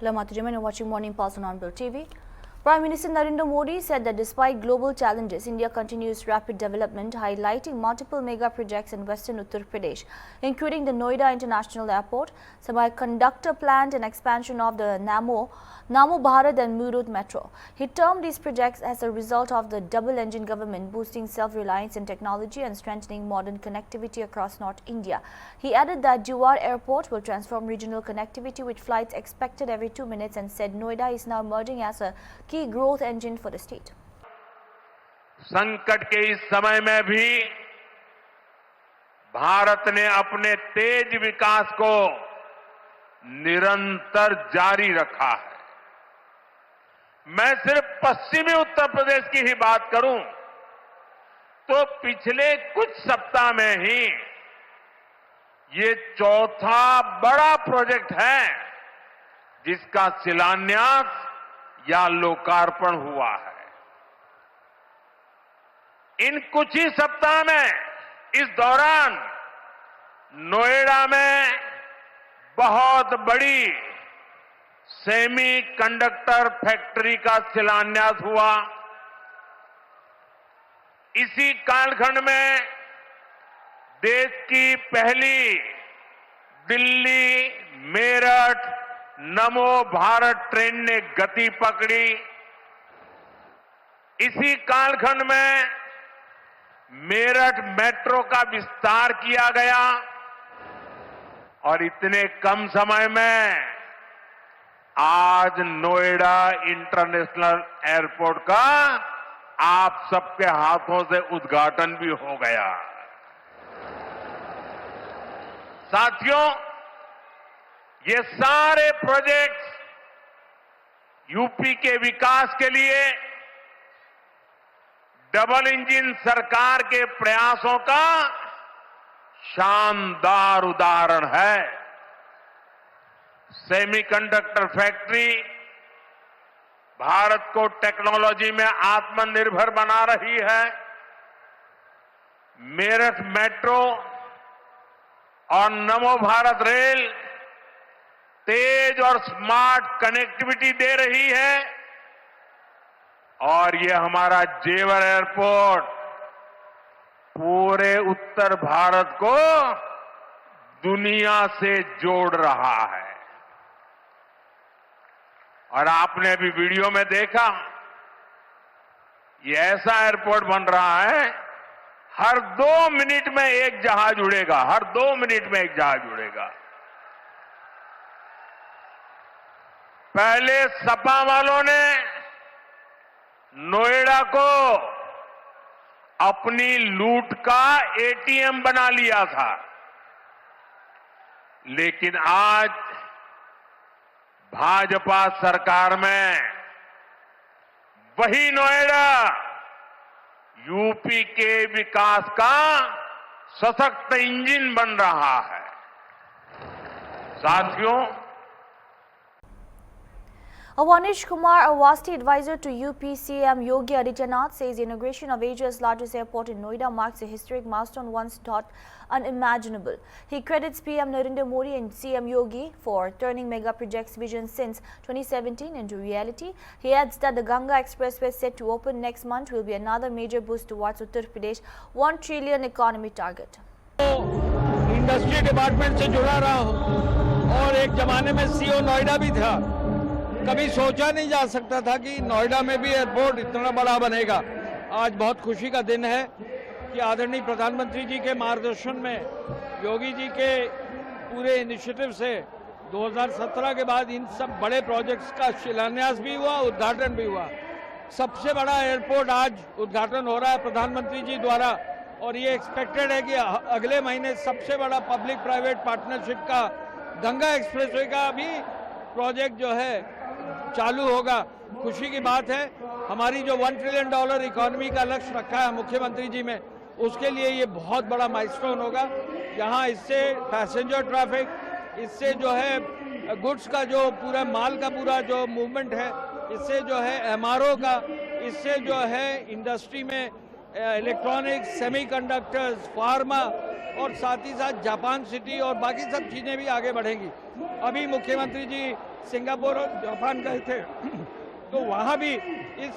Hello, Mathujaman. You're watching Morning Pulse on Onbill TV. Prime Minister Narendra Modi said that despite global challenges, India continues rapid development, highlighting multiple mega projects in western Uttar Pradesh, including the Noida International Airport, semiconductor plant and expansion of the Namo Bharat and Murud Metro. He termed these projects as a result of the double-engine government boosting self-reliance in technology and strengthening modern connectivity across North India. He added that Diwar Airport will transform regional connectivity with flights expected every 2 minutes and said Noida is now emerging as a key growth engine for the state. संकट के इस समय में भी भारत ने अपने तेज विकास को निरंतर जारी रखा है। मैं सिर्फ पश्चिमी उत्तर प्रदेश की ही बात करूं तो पिछले कुछ सप्ताह में ही ये चौथा बड़ा प्रोजेक्ट है जिसका शिलान्यास या लोकार्पण हुआ है। इन कुछ ही सप्ताह में इस दौरान नोएडा में बहुत बड़ी सेमी कंडक्टर फैक्ट्री का शिलान्यास हुआ। इसी कालखंड में देश की पहली दिल्ली मेरठ नमो भारत ट्रेन ने गति पकड़ी। इसी कालखंड में मेरठ मेट्रो का विस्तार किया गया और इतने कम समय में आज नोएडा इंटरनेशनल एयरपोर्ट का आप सबके हाथों से उद्घाटन भी हो गया। साथियों, ये सारे प्रोजेक्ट्स यूपी के विकास के लिए डबल इंजन सरकार के प्रयासों का शानदार उदाहरण है। सेमीकंडक्टर फैक्ट्री भारत को टेक्नोलॉजी में आत्मनिर्भर बना रही है। मेरठ मेट्रो और नमो भारत रेल तेज और स्मार्ट कनेक्टिविटी दे रही है और ये हमारा जेवर एयरपोर्ट पूरे उत्तर भारत को दुनिया से जोड़ रहा है। और आपने अभी वीडियो में देखा, ये ऐसा एयरपोर्ट बन रहा है, हर 2 मिनट में एक जहाज उड़ेगा, हर 2 मिनट में एक जहाज उड़ेगा। पहले सपा वालों ने नोएडा को अपनी लूट का एटीएम बना लिया था, लेकिन आज भाजपा सरकार में वही नोएडा यूपी के विकास का सशक्त इंजन बन रहा है। साथियों, Awanish Kumar, a Awasti advisor to UP CM Yogi Adityanath, says the inauguration of Asia's largest airport in Noida marks a historic milestone once thought unimaginable. He credits PM Narendra Modi and CM Yogi for turning mega projects vision since 2017 into reality. He adds that the Ganga Expressway set to open next month will be another major boost towards Uttar Pradesh 1 trillion economy target. Industry department से जुड़ा रहा हूं और एक जमाने में CO Noida भी था। कभी सोचा नहीं जा सकता था कि नोएडा में भी एयरपोर्ट इतना बड़ा बनेगा। आज बहुत खुशी का दिन है कि आदरणीय प्रधानमंत्री जी के मार्गदर्शन में, योगी जी के पूरे इनिशिएटिव से 2017 के बाद इन सब बड़े प्रोजेक्ट्स का शिलान्यास भी हुआ, उद्घाटन भी हुआ। सबसे बड़ा एयरपोर्ट आज उद्घाटन हो रहा है प्रधानमंत्री जी द्वारा और ये एक्सपेक्टेड है कि अगले महीने सबसे बड़ा पब्लिक प्राइवेट पार्टनरशिप का गंगा एक्सप्रेसवे का भी प्रोजेक्ट जो है चालू होगा। खुशी की बात है, हमारी जो $1 ट्रिलियन इकोनॉमी का लक्ष्य रखा है मुख्यमंत्री जी में, उसके लिए ये बहुत बड़ा माइलस्टोन होगा। यहाँ इससे पैसेंजर ट्रैफिक, इससे जो है गुड्स का जो पूरा माल का पूरा जो मूवमेंट है, इससे जो है एमआरओ का, इससे जो है इंडस्ट्री में इलेक्ट्रॉनिक्स, सेमीकंडक्टर्स, फार्मा और साथ ही साथ जापान सिटी और बाकी सब चीज़ें भी आगे बढ़ेंगी। अभी मुख्यमंत्री जी सिंगापुर और जापान गए थे तो वहाँ भी इस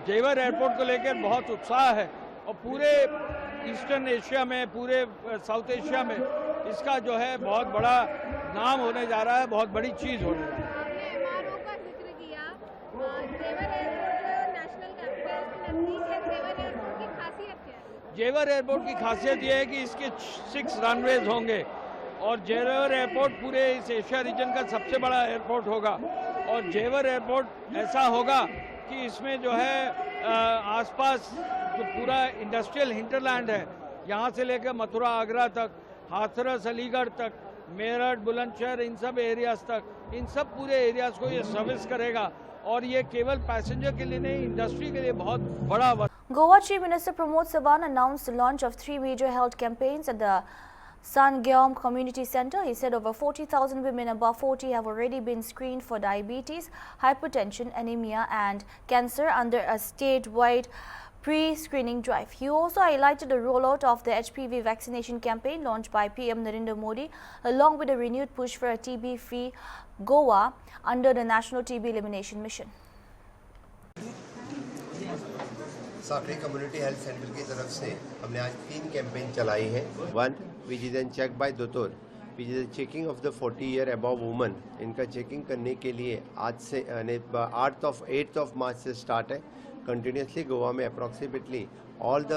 जेवर एयरपोर्ट को लेकर बहुत उत्साह है और पूरे ईस्टर्न एशिया में, पूरे साउथ एशिया में इसका जो है बहुत बड़ा नाम होने जा रहा है, बहुत बड़ी चीज़ होने जा रही है। आपने एमआरओ का जिक्र किया, जेवर एयरपोर्ट नेशनल कैपिटल के नजदीक है। जेवर एयरपोर्ट की खासियत क्या है? जेवर एयरपोर्ट की खासियत यह है कि इसके 6 रनवेज होंगे और जेवर एयरपोर्ट पूरे इस एशिया रीजन का सबसे बड़ा एयरपोर्ट होगा। और जेवर एयरपोर्ट ऐसा होगा कि इसमें जो है आसपास जो पूरा इंडस्ट्रियल हिंटरलैंड है, यहाँ से लेकर मथुरा आगरा तक, हाथरस अलीगढ़ तक, मेरठ बुलंदशहर, इन सब एरियाज तक, इन सब पूरे एरियाज को ये सर्विस करेगा और ये केवल पैसेंजर के लिए नहीं, इंडस्ट्री के लिए बहुत बड़ा Goa Chief Minister Pramod Sawan announced the launch of 3 major health campaigns at the Sangyom Community Center. He said over 40,000 women above 40 have already been screened for diabetes, hypertension, anemia and cancer under a statewide pre-screening drive. He also highlighted the rollout of the HPV vaccination campaign launched by PM Narendra Modi, along with a renewed push for a TB-free Goa under the National TB Elimination Mission. Sakdi community health centre की तरफ से हमने आज 3 campaign चलाई हैं। 1 which is an check by doctor, which is checking of the 40 year above women. इनका checking करने के लिए आज से 8th ऑफ मार्च से स्टार्ट है। कंटिन्यूसली गोवा में approximately all the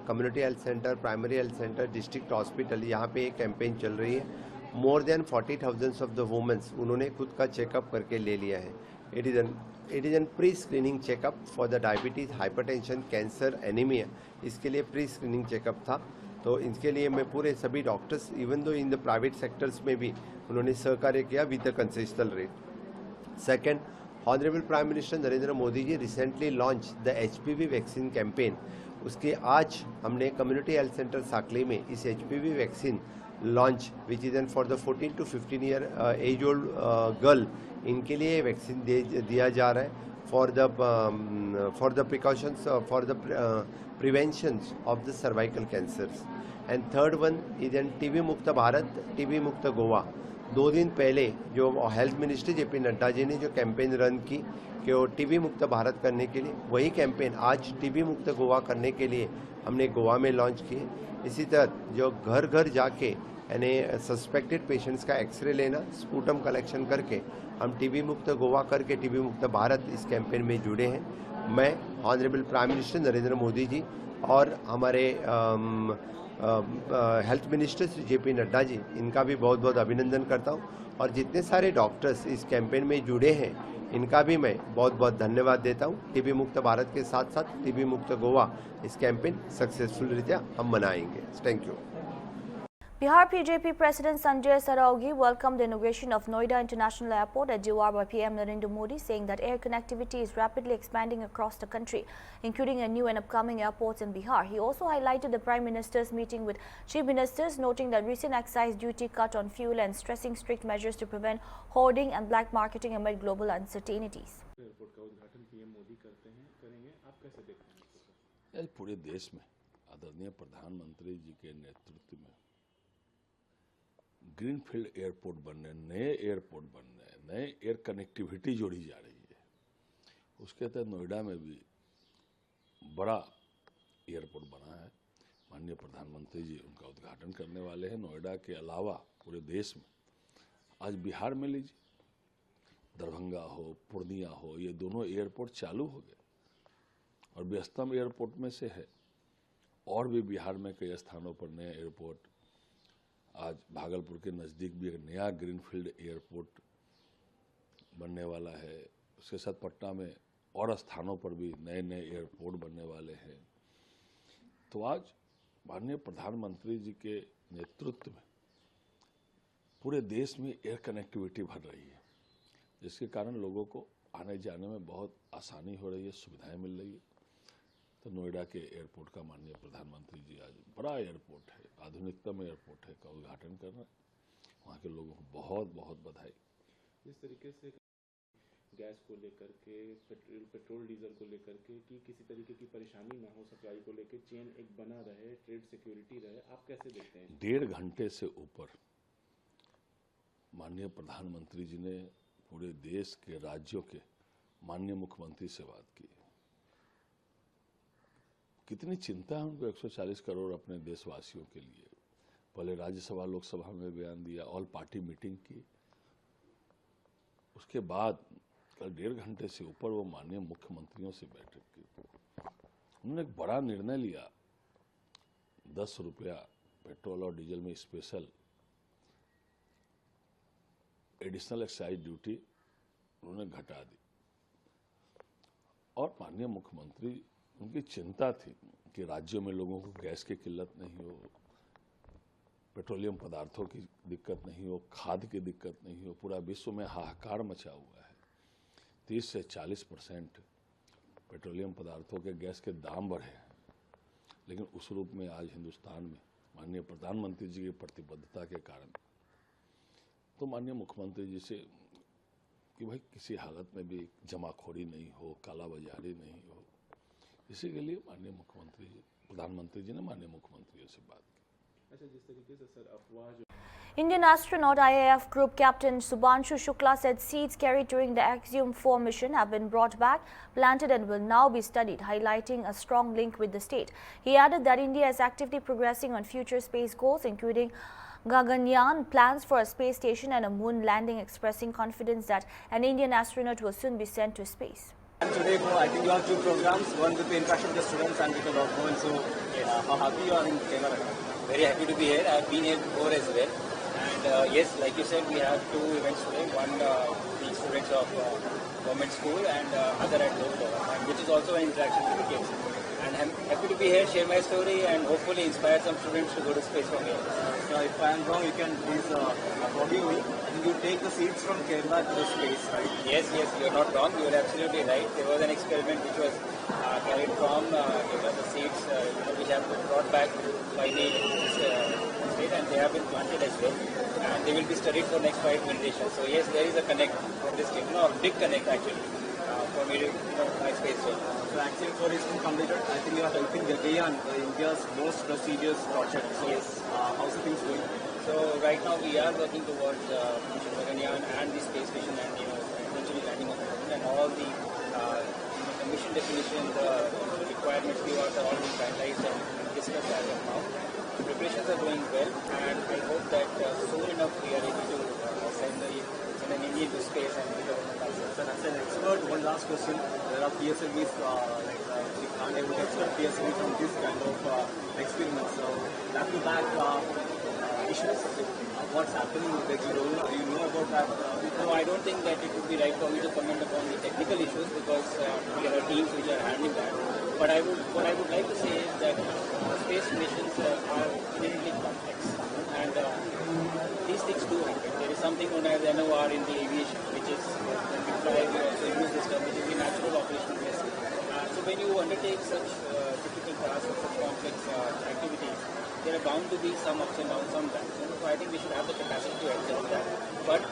community health centre, primary health centre, district hospital, यहाँ पे एक कैंपेन चल रही है। More than 40,000 of the womens उन्होंने खुद का चेकअप करके ले लिया है। It is a pre-screening checkup for the diabetes, hypertension, cancer, anemia. इसके लिए pre-screening checkup था। तो इसके लिए मैं पूरे सभी doctors, even though in the private sectors में भी उन्होंने सहकार्य किया with the concessional rate. Second, honourable prime minister Narendra Modi ji recently launch the HPV vaccine campaign. उसके आज हमने कम्युनिटी हेल्थ सेंटर साकली में इस HPV vaccine launch which is an for the 14 to 15 year age old girl, इनके लिए वैक्सीन दिया जा रहा है for the precautions, for the preventions of the cervical cancers. And third one is an TB मुक्त Bharat, TB मुक्त गोवा। 2 दिन पहले जो हेल्थ मिनिस्टर JP नड्डा जी ने जो कैंपेन रन की कि वो TB मुक्त भारत करने के लिए, वही कैंपेन आज TB मुक्त गोवा करने के लिए हमने गोवा में लॉन्च किए। इसी तरह जो घर घर जाके यानी सस्पेक्टेड पेशेंट्स का एक्सरे लेना, स्पूटम कलेक्शन करके हम TB मुक्त गोवा करके TB मुक्त भारत इस कैंपेन में जुड़े हैं। मैं honourable prime minister Narendra Modi ji और हमारे health minister JP Nadda ji, इनका भी बहुत बहुत अभिनंदन करता हूं। और जितने सारे डॉक्टर्स इस कैंपेन में जुड़े हैं, इनका भी मैं बहुत बहुत धन्यवाद देता हूं। TB मुक्त भारत के साथ साथ TB मुक्त गोवा इस कैंपेन सक्सेसफुल रीत्या हम मनाएंगे। Thank you. Bihar BJP President Sanjay Saraugi welcomed the inauguration of Noida International Airport at Jewar by PM Narendra Modi, saying that air connectivity is rapidly expanding across the country, including a new and upcoming airports in Bihar. He also highlighted the Prime Minister's meeting with Chief Ministers, noting that recent excise duty cut on fuel and stressing strict measures to prevent hoarding and black marketing amid global uncertainties. Airport का उद्घाटन PM Modi करेंगे, आप कैसे देखते हैं? आज पूरे देश में आदरणीय प्रधानमंत्री जी के नेतृत्व में ग्रीनफील्ड एयरपोर्ट बन रहे, नए एयरपोर्ट बन रहे, नए एयर कनेक्टिविटी जोड़ी जा रही है। उसके तहत नोएडा में भी बड़ा एयरपोर्ट बना है। माननीय प्रधानमंत्री जी उनका उद्घाटन करने वाले हैं। नोएडा के अलावा पूरे देश में आज बिहार में लीजिए, दरभंगा हो, पूर्णिया हो, ये दोनों एयरपोर्ट चालू हो गए और व्यस्तम एयरपोर्ट में से है। और भी बिहार में कई स्थानों पर नए एयरपोर्ट, आज भागलपुर के नज़दीक भी एक नया ग्रीनफील्ड एयरपोर्ट बनने वाला है। उसके साथ पटना में और स्थानों पर भी नए नए एयरपोर्ट बनने वाले हैं। तो आज माननीय प्रधानमंत्री जी के नेतृत्व में पूरे देश में एयर कनेक्टिविटी बढ़ रही है, जिसके कारण लोगों को आने जाने में बहुत आसानी हो रही है, सुविधाएं मिल रही है। तो नोएडा के एयरपोर्ट का माननीय प्रधानमंत्री जी आज बड़ा एयरपोर्ट है, आधुनिकतम एयरपोर्ट है का उद्घाटन कर रहे हैं। वहाँ के लोगों को बहुत बहुत बधाई। जिस तरीके से गैस को लेकर के, पेट्रोल डीजल को लेकर के, कि किसी तरीके की परेशानी ना हो सप्लाई को लेकर, चेन एक बना रहे, ट्रेड सिक्योरिटी रहे, आप कैसे देखते हैं? 1.5 घंटे से ऊपर माननीय प्रधानमंत्री जी ने पूरे देश के राज्यों के माननीय मुख्यमंत्री से बात की। कितनी चिंता है उनको 140 करोड़ अपने देशवासियों के लिए। पहले राज्यसभा लोकसभा में बयान दिया, ऑल पार्टी मीटिंग की, उसके बाद कल 1.5 घंटे से ऊपर वो माननीय मुख्यमंत्रियों से बैठक की। उन्होंने एक बड़ा निर्णय लिया, 10 रुपया पेट्रोल और डीजल में स्पेशल एडिशनल एक्साइज ड्यूटी उन्होंने घटा दी। और माननीय मुख्यमंत्री, उनकी चिंता थी कि राज्यों में लोगों को गैस की किल्लत नहीं हो, पेट्रोलियम पदार्थों की दिक्कत नहीं हो, खाद की दिक्कत नहीं हो। पूरा विश्व में हाहाकार मचा हुआ है। 30 से 40% पेट्रोलियम पदार्थों के गैस के दाम बढ़े हैं, लेकिन उस रूप में आज हिंदुस्तान में माननीय प्रधानमंत्री जी की प्रतिबद्धता के कारण, तो माननीय मुख्यमंत्री जी से कि भाई किसी हालत में भी जमाखोरी नहीं हो, कालाबाजारी नहीं हो, इसी के लिए माननीय मुख्यमंत्री जी, प्रधानमंत्री जी ने माननीय मुख्यमंत्रियों से बात की। अच्छा, जिस तरीके से सर अफवाह जो Indian astronaut IAF Group Captain Subhanshu Shukla said seeds carried during the Axiom 4 mission have been brought back, planted and will now be studied, highlighting a strong link with the state. He added that India is actively progressing on future space goals, including Gaganyaan, plans for a space station and a moon landing, expressing confidence that an Indian astronaut will soon be sent to space. Today, I think you have 2 programs, one with the interaction with the students and with the government. So, how happy you are in Kerala? Very happy to be here. I have been here before as well. And yes, like you said, we have 2 events today. One being students of government school and other at local level, and which is also an interaction with the kids. And I'm happy to be here, share my story, and hopefully inspire some students to go to space from here. If I am wrong, you can please forgive me. I think you take the seeds from Kerala to the space, right? Yes, you are not wrong. You are absolutely right. There was an experiment which was carried from the seeds which have been brought back by the state, and they have been planted as well. And they will be studied for next 5 generations. So yes, there is a connect from this kid, a big connect actually, for me to my space journey. So Axiom 4 is completed. I think you are helping Gaganyaan, India's most prestigious project. So yes. How's the things going? So right now we are working towards Mission Gaganyaan and the space station, and eventually landing on the moon, and all the mission definition, the requirements we are all being finalized and discussed as of now. The preparations are going well, and I hope that soon enough we are able to send an Indian to space and the government license. So as an expert, one last question. There are PSLVs, we can't able to expect PSLV from this kind of experiments. So back-to-back issues. What's happening with the do you know about that? No, I don't think that it would be right for me to comment upon the technical issues, because we have teams which are handling that. But what I would like to say is that space missions are inherently complex, and these things do happen. There is something known as NOR in the aviation, which is when we fly, we also use this term, which is the natural operational risk. So when you undertake such difficult tasks or such complex activities, there are bound to be some ups and downs sometimes. So I think we should have the capacity to accept that. But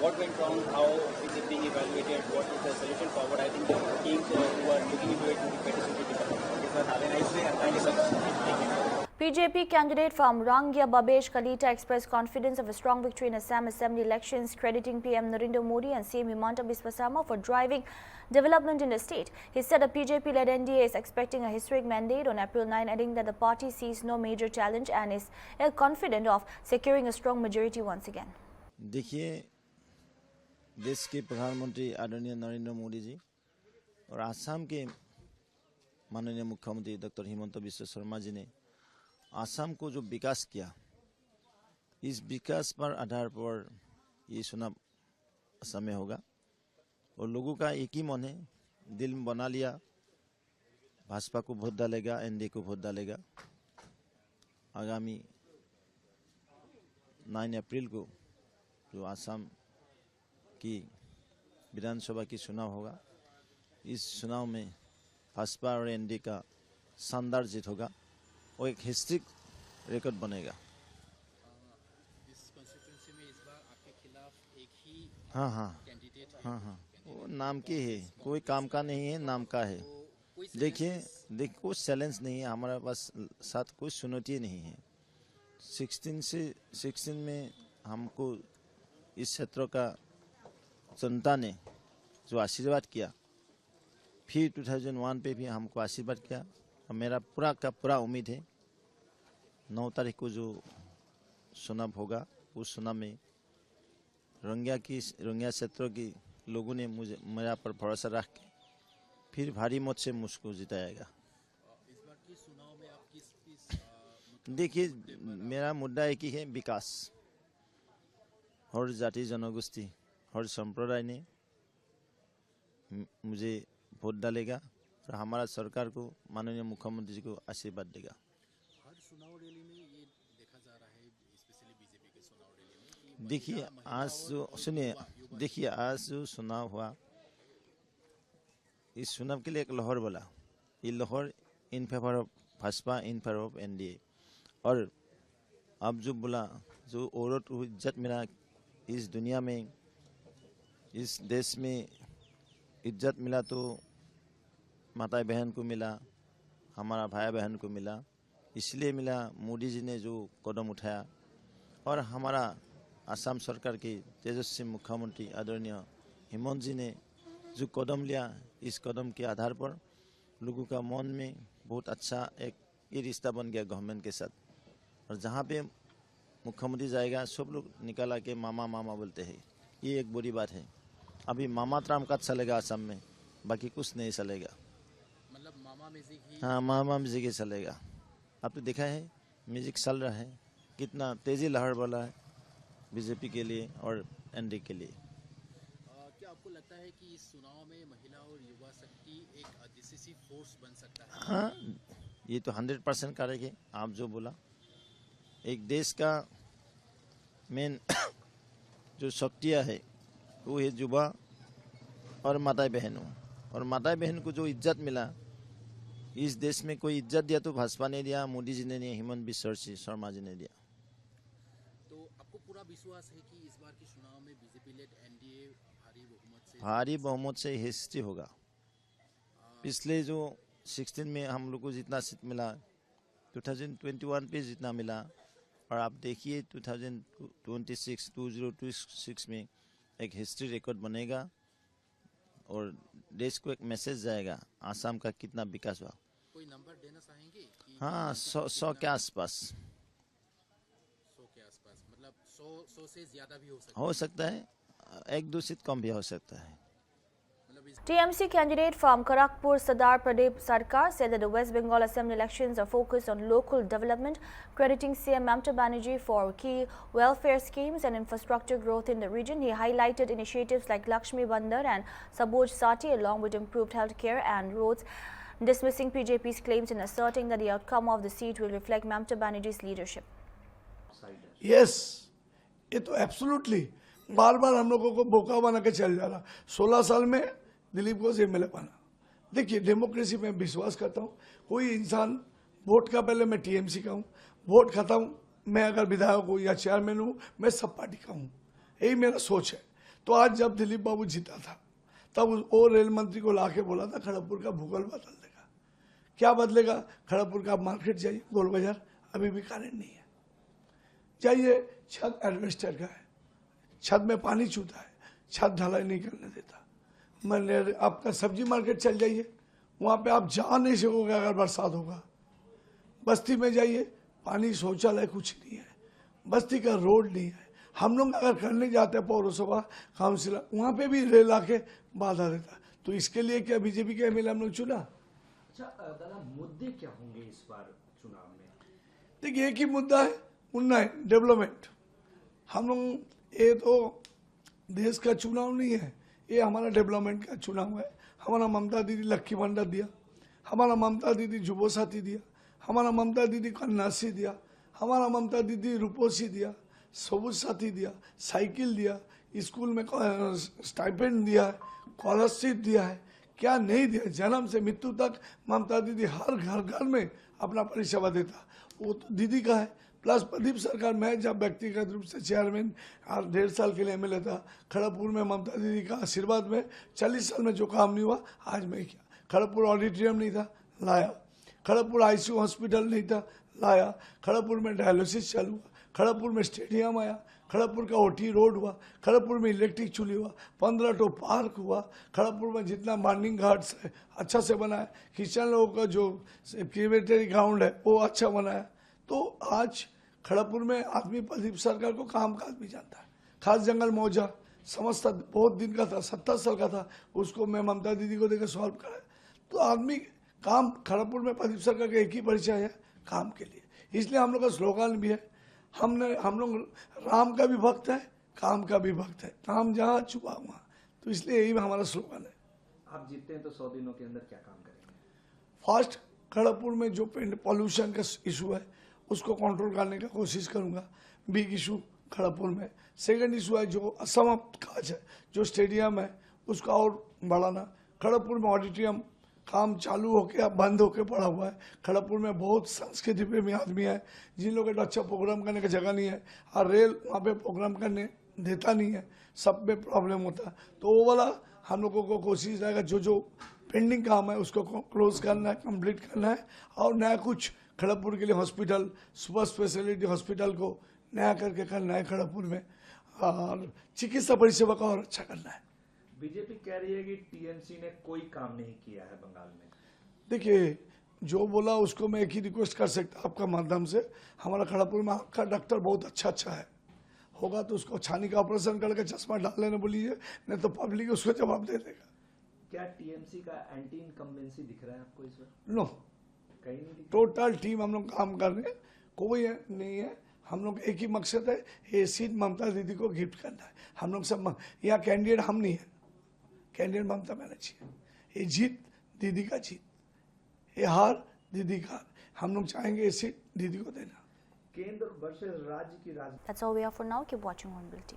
what went wrong, how is it being evaluated, what is the solution forward, I think the teams who are looking into it will be better suited to come. Have a nice day, and Thank you so much. Thank you. BJP candidate from Rangya Babesh Kalita expressed confidence of a strong victory in Assam Assembly elections, crediting PM Narendra Modi and CM Himanta Biswa Sarma for driving development in the state. He said a BJP-led NDA is expecting a historic mandate on April 9, adding that the party sees no major challenge and is confident of securing a strong majority once again. देखिए, देश के प्रधानमंत्री आदरणीय नरेंद्र मोदी जी और आसाम के माननीय मुख्यमंत्री doctor Himanta Biswa Sharma ji ने आसाम को जो विकास किया, इस विकास पर आधार पर ये चुनाव असम में होगा और लोगों का एक ही मन है, दिल में बना लिया, भाजपा को वोट डालेगा, एनडीए को वोट डालेगा। आगामी 9 अप्रैल को जो आसाम की विधानसभा की चुनाव होगा, इस चुनाव में भाजपा और एनडीए का शानदार जीत होगा और एक हिस्ट्रिक रिकॉर्ड बनेगा। इस कॉन्स्टिट्यूएंसी में इस बार आपके खिलाफ एक ही हाँ कैंडिडेट है। हाँ हाँ वो नाम की है, कोई काम का नहीं है, नाम का है। देखिए कुछ चैलेंज नहीं है हमारे पास, साथ कोई चुनौती नहीं है। 16 में हमको इस क्षेत्र का जनता ने जो आशीर्वाद किया, फिर 2001 पे भी हमको आशीर्वाद किया। और मेरा पूरा का पूरा उम्मीद है 9 तारीख को जो चुनाव होगा, उस चुनाव में रंगिया क्षेत्र के लोगों ने मेरा पर भरोसा रख के फिर भारी मत से मुझको जिताएगा। इस बार की चुनाव में आप किस देखिए मेरा मुद्दा एक ही है, विकास। हर जाति जनगोष्ठी, हर संप्रदाय ने मुझे वोट डालेगा और हमारा सरकार को, माननीय मुख्यमंत्री जी को आशीर्वाद देगा। हर चुनाव रैली में ये देखा जा रहा है, स्पेशली बीजेपी के चुनाव रैली में। देखिए आज जो सुनिए, देखिए आज जो चुनाव हुआ, इस चुनाव के लिए एक लहर बोला, ये लहर in favour of Bhajpa, in favour of NDA. और अब जो बोला, जो औरत को इज्जत मिला इस दुनिया में, इस देश में इज्जत मिला, तो माता बहन को मिला, हमारा भाई बहन को मिला, इसलिए मिला। मोदी जी ने जो कदम उठाया और हमारा असम सरकार के तेजस्वी मुख्यमंत्री आदरणीय हेमंत जी ने जो कदम लिया, इस कदम के आधार पर लोगों का मन में बहुत अच्छा एक ये रिश्ता बन गया गवर्नमेंट के साथ। और जहाँ पे मुख्यमंत्री जाएगा, सब लोग निकाला के मामा मामा बोलते हैं, ये एक बुरी बात है। अभी मामा त्राम का चलेगा असम में, बाकी कुछ नहीं चलेगा। मतलब मामा म्यूजिक ही, हाँ मामा म्यूजिक ही चलेगा। आप तो देखा है म्यूजिक चल रहा है, कितना तेजी लहर वाला है बीजेपी के लिए और एनडीए के लिए। क्या आपको लगता है कि इस चुनाव में महिला और युवा शक्ति एक डिसिसिव फोर्स बन सकता है? हाँ, ये तो 100% करेंगे। आप जो बोला, एक देश का मेन जो शक्तियाँ है वो है युवा और माता बहनों। और माता बहन को जो इज्जत मिला, इस देश में कोई इज्जत दिया तो भाजपा ने दिया, मोदी जी ने दिया, हेमंत बिस्वा शर्मा जी ने दिया। तो आपको पूरा विश्वास है कि इस बार के चुनाव में बीजेपी लेड एनडीए भारी बहुमत से हिस्ट्री होगा। पिछले जो 16 में हम लोग को जितना सीट मिला, 2021 पे जितना मिला, और आप देखिए 2026 में एक हिस्ट्री रिकॉर्ड बनेगा और देश को एक मैसेज जाएगा आसाम का कितना विकास हुआ। कोई नंबर देना चाहेंगे? हाँ, 100 के आसपास। 100 के आसपास, मतलब 100 से ज्यादा भी हो सकता है, 1-2 सीट कम भी हो सकता है। TMC candidate from Karakpur, Sardar Pradeep Sarkar, said that the West Bengal Assembly elections are focused on local development, crediting CM Mamata Banerjee for key welfare schemes and infrastructure growth in the region. He highlighted initiatives like Lakshmi Bandar and Saboj Sati, along with improved healthcare and roads, dismissing BJP's claims and asserting that the outcome of the seat will reflect Mamata Banerjee's leadership. Yes, ये तो absolutely बार बार हम लोगों को बोका बना के चल जा रहा। 16 साल में दिलीप घोष एमएलए बना। देखिए, डेमोक्रेसी में विश्वास करता हूँ। कोई इंसान वोट का पहले मैं टीएमसी का हूँ, वोट खाता हूँ, मैं अगर विधायक हूँ या चेयरमैन हूँ, मैं सब पार्टी का हूँ, यही मेरा सोच है। तो आज जब दिलीप बाबू जीता था, तब वो रेल मंत्री को ला के बोला था खड़गपुर का भूगोल बदल देगा। क्या बदलेगा? खड़गपुर का मार्केट जाइए, गोल बाजार अभी भी करेंट नहीं है। जाइए, छत एडवेस्टर का है, छत में पानी चूता है, छत ढलाई नहीं करने देता। मैंने आपका सब्जी मार्केट चल जाइए, वहाँ पे आप जा नहीं सकोगे अगर बरसात होगा। बस्ती में जाइए, पानी शौचालय कुछ नहीं है, बस्ती का रोड नहीं है। हम लोग अगर करने जाते हैं पौरसभा काउंसिलर, वहाँ पे भी रेल आके बाधा देता। तो इसके लिए क्या बीजेपी के एमएलए हम लोग चुना? अच्छा दादा, मुद्दे क्या होंगे इस बार चुनाव में? देखिए, एक ही मुद्दा है, डेवलपमेंट। हम लोग, ये तो देश का चुनाव नहीं है, ये हमारा डेवलपमेंट का चुनाव है। हमारा ममता दीदी लक्की भंडार दिया, हमारा ममता दीदी जुबो साथी दिया, हमारा ममता दीदी कन्याश्री दिया, हमारा ममता दीदी रूपोशी दिया, सबुज साथी दिया, साइकिल दिया, स्कूल में स्टाइपेंड दिया है, स्कॉलरशिप दिया है। क्या नहीं दिया? जन्म से मृत्यु तक ममता दीदी हर घर घर में अपना परिसेवा देता। वो तो दीदी का है। प्लस प्रदीप सरकार, मैं जब व्यक्तिगत रूप से चेयरमैन और 1.5 साल के लिए एमएलए था, खड़गपुर में ममता दीदी का आशीर्वाद में 40 साल में जो काम नहीं हुआ आज मैं किया। खड़गपुर ऑडिटोरियम नहीं था, लाया। खड़गपुर आईसीयू हॉस्पिटल नहीं था, लाया। खड़गपुर में डायलिसिस चालू हुआ। खड़गपुर में स्टेडियम आया। खड़गपुर का ओटी रोड हुआ। खड़गपुर में इलेक्ट्रिक चूल्हे हुआ। 15 टो पार्क हुआ। खड़गपुर में जितना मॉर्निंग घाट्स है अच्छा से बना है। किचन लोगों का जो क्रिएटरी ग्राउंड है वो अच्छा बना है। तो आज खड़गपुर में आदमी प्रदीप सरकार को काम काज भी जानता है। खास जंगल मौजा समझता, बहुत दिन का था, 70 साल का था, उसको मैं ममता दीदी को देकर सॉल्व कराया। तो आदमी काम, खड़गपुर में प्रदीप सरकार का एक ही परिचय है, काम के लिए। इसलिए हम लोग का स्लोगन भी है, हम लोग राम का भी भक्त है, काम का भी भक्त है, काम जहाँ छुपा वहाँ। तो इसलिए यही हमारा स्लोगन है। आप जीतते हैं तो 100 दिनों के अंदर क्या काम करेंगे? फर्स्ट, खड़गपुर में जो पॉल्यूशन का इशू है उसको कंट्रोल करने का कोशिश करूंगा, बिग इशू खड़गपुर में। सेकंड इशू है जो असमाप्त काज है, जो स्टेडियम है उसका और बढ़ाना। खड़गपुर में ऑडिटोरियम काम चालू होके अब बंद होके पड़ा हुआ है। खड़गपुर में बहुत संस्कृति प्रेमी आदमी है जिन लोगों को अच्छा प्रोग्राम करने की जगह नहीं है, और रेल वहाँ पे प्रोग्राम करने देता नहीं है, सब में प्रॉब्लम होता है। तो वो वाला हम लोगों को कोशिश रहेगा, जो पेंडिंग काम है उसको क्लोज करना है, कंप्लीट करना है, और नया कुछ खड़गपुर के लिए हॉस्पिटल, सुपर स्पेशलिटी हॉस्पिटल को नया करके करना है खड़गपुर में, और चिकित्सा परिसेवा का और अच्छा करना है। बीजेपी कह रही है कि टीएमसी ने कोई काम नहीं किया है बंगाल में। देखिए, जो बोला उसको मैं एक ही रिक्वेस्ट कर सकता आपका माध्यम से, हमारा खड़गपुर में आपका डॉक्टर बहुत अच्छा है, होगा तो उसको छानी का ऑपरेशन करके चश्मा डाल लेने बोलिए, नहीं तो पब्लिक उसको जवाब दे देगा। क्या टीएमसी का एंटी इनकम्बेंसी दिख रहा है आपको इस वक्त? नो, कहीं नहीं दिख टोटल टीम हम लोग काम कर रहे हैं, कोई नहीं है। हम लोग एक ही मकसद है, ये सीट ममता दीदी को गिफ्ट करना है। हम लोग सब यहाँ कैंडिडेट हम नहीं है, कैंडिडेट ममता बनर्जी है। ये जीत दीदी का जीत, ये हार दीदी का। हम लोग चाहेंगे ये सीट दीदी को देना। केंद्र वर्सेस राज्य की राजनीति। That's all we have for now. Keep watching Hornbill TV.